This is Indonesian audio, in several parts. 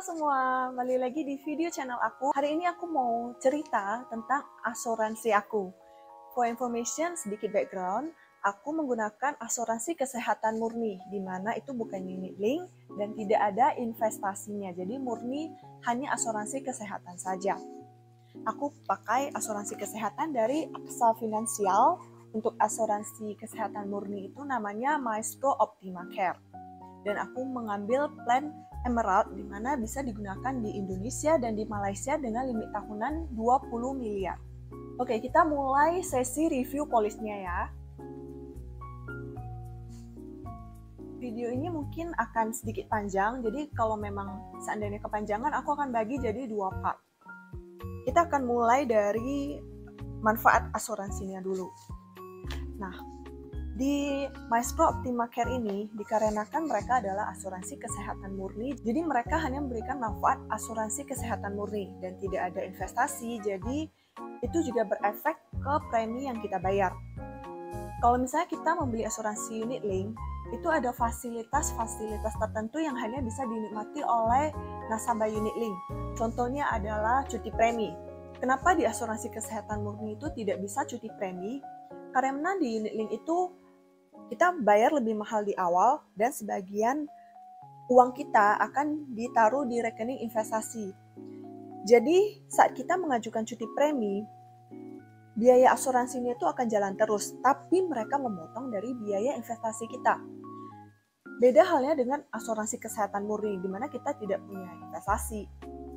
semua, kembali lagi di video channel aku. Hari ini aku mau cerita tentang asuransi aku. For information, sedikit background, aku menggunakan asuransi kesehatan murni, di mana itu bukan unit link dan tidak ada investasinya. Jadi murni hanya asuransi kesehatan saja. Aku pakai asuransi kesehatan dari AXA Finansial. Untuk asuransi kesehatan murni itu namanya Maestro Optima Care. Dan aku mengambil plan Emerald di mana bisa digunakan di Indonesia dan di Malaysia dengan limit tahunan 20 miliar. Oke, kita mulai sesi review polisnya ya. Video ini mungkin akan sedikit panjang, jadi kalau memang seandainya kepanjangan, aku akan bagi jadi 2 part. Kita akan mulai dari manfaat asuransinya dulu. Nah, di Maestro Optima Care ini dikarenakan mereka adalah asuransi kesehatan murni, jadi mereka hanya memberikan manfaat asuransi kesehatan murni dan tidak ada investasi, jadi itu juga berefek ke premi yang kita bayar. Kalau misalnya kita membeli asuransi unit link, itu ada fasilitas-fasilitas tertentu yang hanya bisa dinikmati oleh nasabah unit link. Contohnya adalah cuti premi. Kenapa di asuransi kesehatan murni itu tidak bisa cuti premi? Karena di unit link itu kita bayar lebih mahal di awal dan sebagian uang kita akan ditaruh di rekening investasi. Jadi saat kita mengajukan cuti premi, biaya asuransinya itu akan jalan terus, tapi mereka memotong dari biaya investasi kita. Beda halnya dengan asuransi kesehatan murni, di mana kita tidak punya investasi.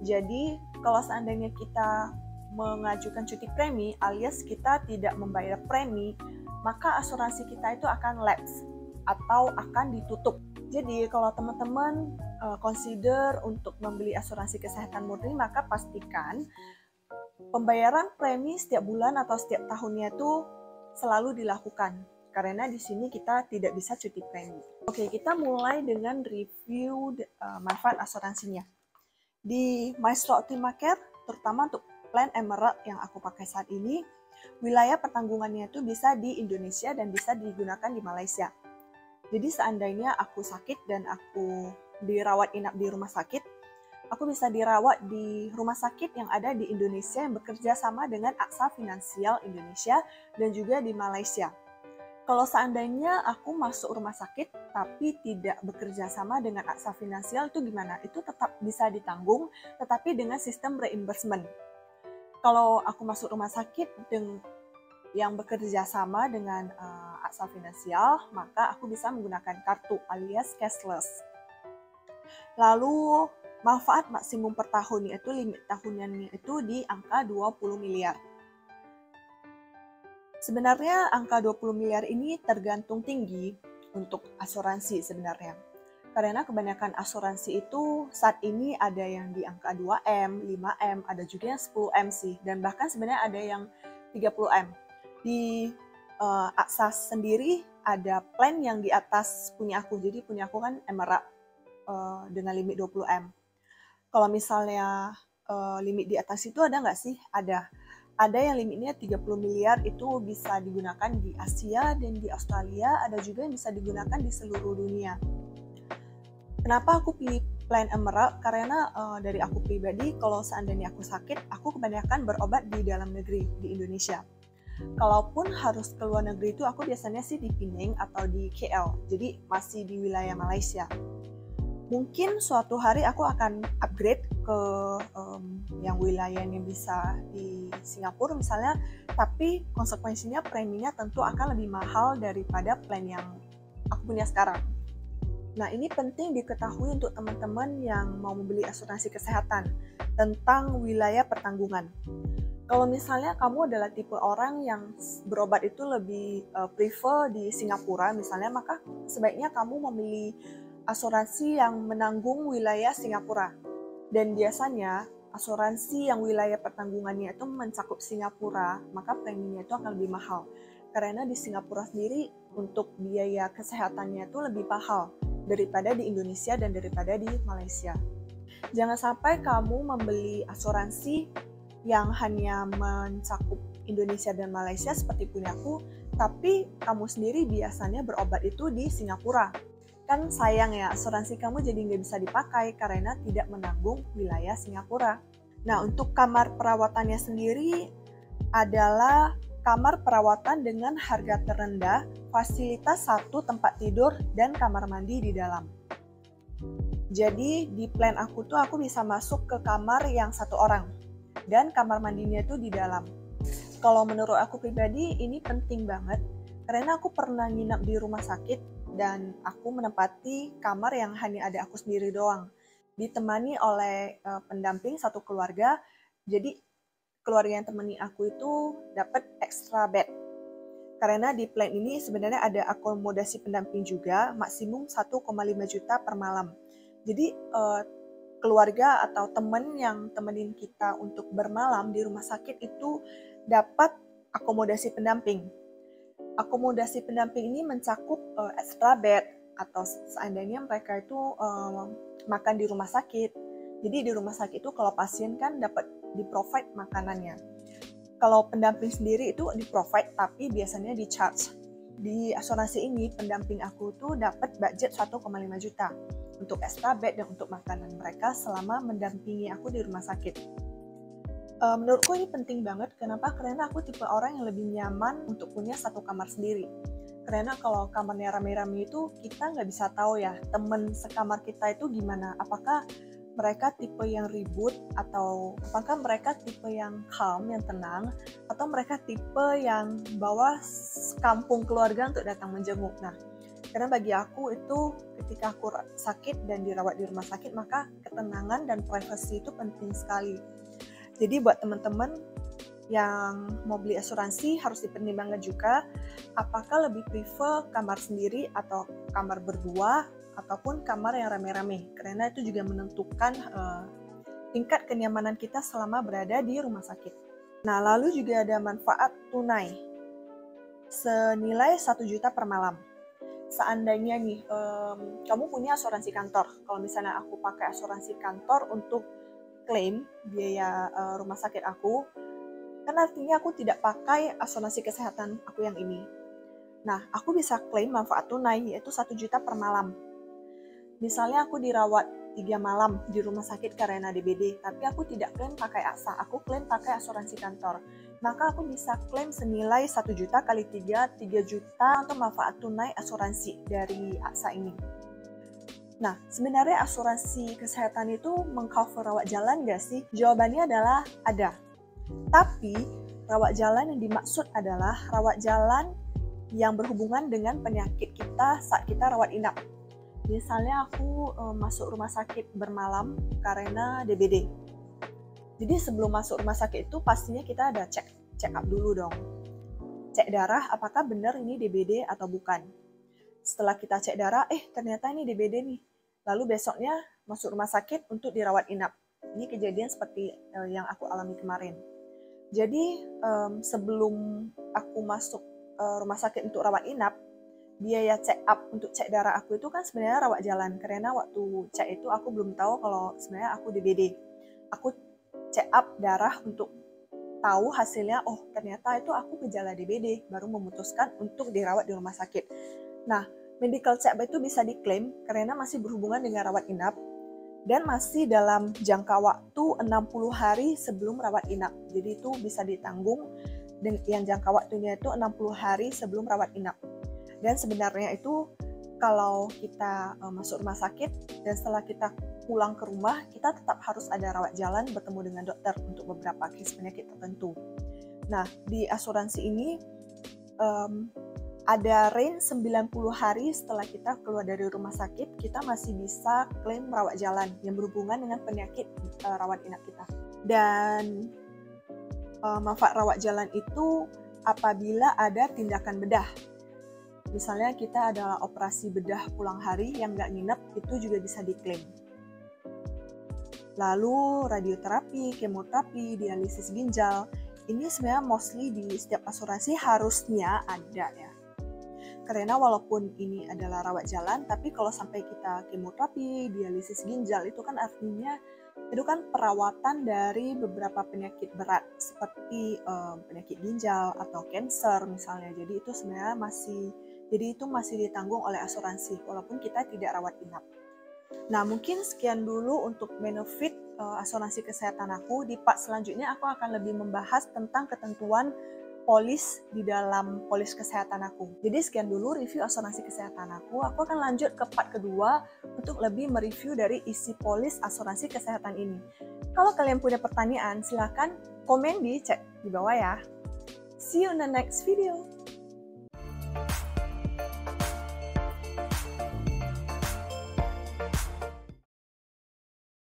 Jadi kalau seandainya kita mengajukan cuti premi alias kita tidak membayar premi, maka asuransi kita itu akan lapse atau akan ditutup. Jadi kalau teman-teman consider untuk membeli asuransi kesehatan murni, maka pastikan pembayaran premi setiap bulan atau setiap tahunnya itu selalu dilakukan. Karena di sini kita tidak bisa cuti premi. Oke, kita mulai dengan review manfaat asuransinya. Di Maestro Optima Care, terutama untuk plan Emerald yang aku pakai saat ini, wilayah pertanggungannya itu bisa di Indonesia dan bisa digunakan di Malaysia. Jadi seandainya aku sakit dan aku dirawat inap di rumah sakit, aku bisa dirawat di rumah sakit yang ada di Indonesia yang bekerja sama dengan AXA Finansial Indonesia dan juga di Malaysia. Kalau seandainya aku masuk rumah sakit tapi tidak bekerja sama dengan AXA Finansial, itu gimana? Itu tetap bisa ditanggung, tetapi dengan sistem reimbursement. Kalau aku masuk rumah sakit yang bekerja sama dengan AXA Finansial, maka aku bisa menggunakan kartu alias cashless. Lalu manfaat maksimum per tahun, yaitu limit tahunannya itu di angka 20 miliar. Sebenarnya angka 20 miliar ini tergantung tinggi untuk asuransi sebenarnya. Karena kebanyakan asuransi itu saat ini ada yang di angka 2M, 5M, ada juga yang 10M sih. Dan bahkan sebenarnya ada yang 30M. Di AXA sendiri ada plan yang di atas punya aku. Jadi punya aku kan Emerald dengan limit 20M. Kalau misalnya limit di atas itu ada nggak sih? Ada. Ada yang limitnya 30 miliar itu bisa digunakan di Asia dan di Australia. Ada juga yang bisa digunakan di seluruh dunia. Kenapa aku pilih plan Emerald? Karena dari aku pribadi, kalau seandainya aku sakit, aku kebanyakan berobat di dalam negeri, di Indonesia. Kalaupun harus ke luar negeri itu, aku biasanya sih di Penang atau di KL, jadi masih di wilayah Malaysia. Mungkin suatu hari aku akan upgrade ke yang wilayahnya bisa di Singapura misalnya, tapi konsekuensinya preminya tentu akan lebih mahal daripada plan yang aku punya sekarang. Nah, ini penting diketahui untuk teman-teman yang mau membeli asuransi kesehatan tentang wilayah pertanggungan. Kalau misalnya kamu adalah tipe orang yang berobat itu lebih prefer di Singapura misalnya, maka sebaiknya kamu memilih asuransi yang menanggung wilayah Singapura. Dan biasanya asuransi yang wilayah pertanggungannya itu mencakup Singapura, maka preminya itu akan lebih mahal. Karena di Singapura sendiri untuk biaya kesehatannya itu lebih mahal daripada di Indonesia dan daripada di Malaysia. Jangan sampai kamu membeli asuransi yang hanya mencakup Indonesia dan Malaysia seperti punya aku, tapi kamu sendiri biasanya berobat itu di Singapura. kan sayang ya, asuransi kamu jadi nggak bisa dipakai karena tidak menanggung wilayah Singapura. Nah, untuk kamar perawatannya sendiri adalah kamar perawatan dengan harga terendah, fasilitas 1 tempat tidur, dan kamar mandi di dalam. Jadi di plan aku tuh aku bisa masuk ke kamar yang 1 orang, dan kamar mandinya tuh di dalam. Kalau menurut aku pribadi ini penting banget, karena aku pernah nginap di rumah sakit, dan aku menempati kamar yang hanya ada aku sendiri doang. Ditemani oleh pendamping satu keluarga, jadi keluarga yang temani aku itu dapat extra bed. Karena di plan ini sebenarnya ada akomodasi pendamping juga, maksimum 1,5 juta per malam. Jadi keluarga atau teman yang temenin kita untuk bermalam di rumah sakit itu dapat akomodasi pendamping. Akomodasi pendamping ini mencakup extra bed atau seandainya mereka itu makan di rumah sakit. Jadi di rumah sakit itu kalau pasien kan dapat di-provide makanannya. Kalau pendamping sendiri itu di-provide tapi biasanya di-charge. Di asuransi ini pendamping aku tuh dapat budget 1,5 juta untuk extra bed dan untuk makanan mereka selama mendampingi aku di rumah sakit. Menurutku ini penting banget. Kenapa? Karena aku tipe orang yang lebih nyaman untuk punya satu kamar sendiri. Karena kalau kamarnya rame-rame itu kita nggak bisa tahu ya temen sekamar kita itu gimana. Apakah mereka tipe yang ribut atau apakah mereka tipe yang calm, yang tenang, atau mereka tipe yang bawa kampung keluarga untuk datang menjenguk. Nah, karena bagi aku itu ketika aku sakit dan dirawat di rumah sakit, maka ketenangan dan privasi itu penting sekali. Jadi buat teman-teman yang mau beli asuransi harus dipertimbangkan juga apakah lebih prefer kamar sendiri atau kamar berdua ataupun kamar yang rame-rame, karena itu juga menentukan tingkat kenyamanan kita selama berada di rumah sakit. Nah, lalu juga ada manfaat tunai senilai 1 juta per malam. Seandainya nih kamu punya asuransi kantor, kalau misalnya aku pakai asuransi kantor untuk klaim biaya rumah sakit aku, kan artinya aku tidak pakai asuransi kesehatan aku yang ini. Nah, aku bisa klaim manfaat tunai yaitu 1 juta per malam. Misalnya aku dirawat 3 malam di rumah sakit karena DBD, tapi aku tidak klaim pakai AXA, aku klaim pakai asuransi kantor. Maka aku bisa klaim senilai 1 juta kali 3 juta untuk manfaat tunai asuransi dari AXA ini. Nah, sebenarnya asuransi kesehatan itu mengcover rawat jalan nggak sih? Jawabannya adalah ada. Tapi, rawat jalan yang dimaksud adalah rawat jalan yang berhubungan dengan penyakit kita saat kita rawat inap. Misalnya aku masuk rumah sakit bermalam karena DBD. Jadi sebelum masuk rumah sakit itu pastinya kita ada check up dulu dong. Cek darah apakah benar ini DBD atau bukan. Setelah kita cek darah, ternyata ini DBD nih. Lalu besoknya masuk rumah sakit untuk dirawat inap. Ini kejadian seperti yang aku alami kemarin. Jadi sebelum aku masuk rumah sakit untuk rawat inap, biaya check up untuk cek darah aku itu kan sebenarnya rawat jalan. Karena waktu cek itu aku belum tahu kalau sebenarnya aku DBD. Aku check up darah untuk tahu hasilnya, ternyata itu aku gejala DBD, baru memutuskan untuk dirawat di rumah sakit. Nah, medical check-up itu bisa diklaim karena masih berhubungan dengan rawat inap dan masih dalam jangka waktu 60 hari sebelum rawat inap. Jadi itu bisa ditanggung yang jangka waktunya itu 60 hari sebelum rawat inap. Dan sebenarnya itu kalau kita masuk rumah sakit dan setelah kita pulang ke rumah, kita tetap harus ada rawat jalan bertemu dengan dokter untuk beberapa case penyakit tertentu. Nah, di asuransi ini ada range 90 hari setelah kita keluar dari rumah sakit, kita masih bisa klaim rawat jalan yang berhubungan dengan penyakit rawat inap kita. Dan manfaat rawat jalan itu apabila ada tindakan bedah. Misalnya kita ada operasi bedah pulang hari yang nggak nginep, itu juga bisa diklaim. Lalu radioterapi, kemoterapi, dialisis ginjal, ini sebenarnya mostly di setiap asuransi harusnya ada ya. Karena walaupun ini adalah rawat jalan, tapi kalau sampai kita kemoterapi, dialisis ginjal, itu kan artinya itu kan perawatan dari beberapa penyakit berat seperti penyakit ginjal atau kanker misalnya. Jadi itu sebenarnya masih Jadi itu masih ditanggung oleh asuransi, walaupun kita tidak rawat inap. Nah, mungkin sekian dulu untuk benefit asuransi kesehatan aku. Di part selanjutnya aku akan lebih membahas tentang ketentuan polis di dalam polis kesehatan aku. Jadi sekian dulu review asuransi kesehatan aku. Aku akan lanjut ke part kedua untuk lebih mereview dari isi polis asuransi kesehatan ini. Kalau kalian punya pertanyaan, silakan komen di chat di bawah ya. See you in the next video.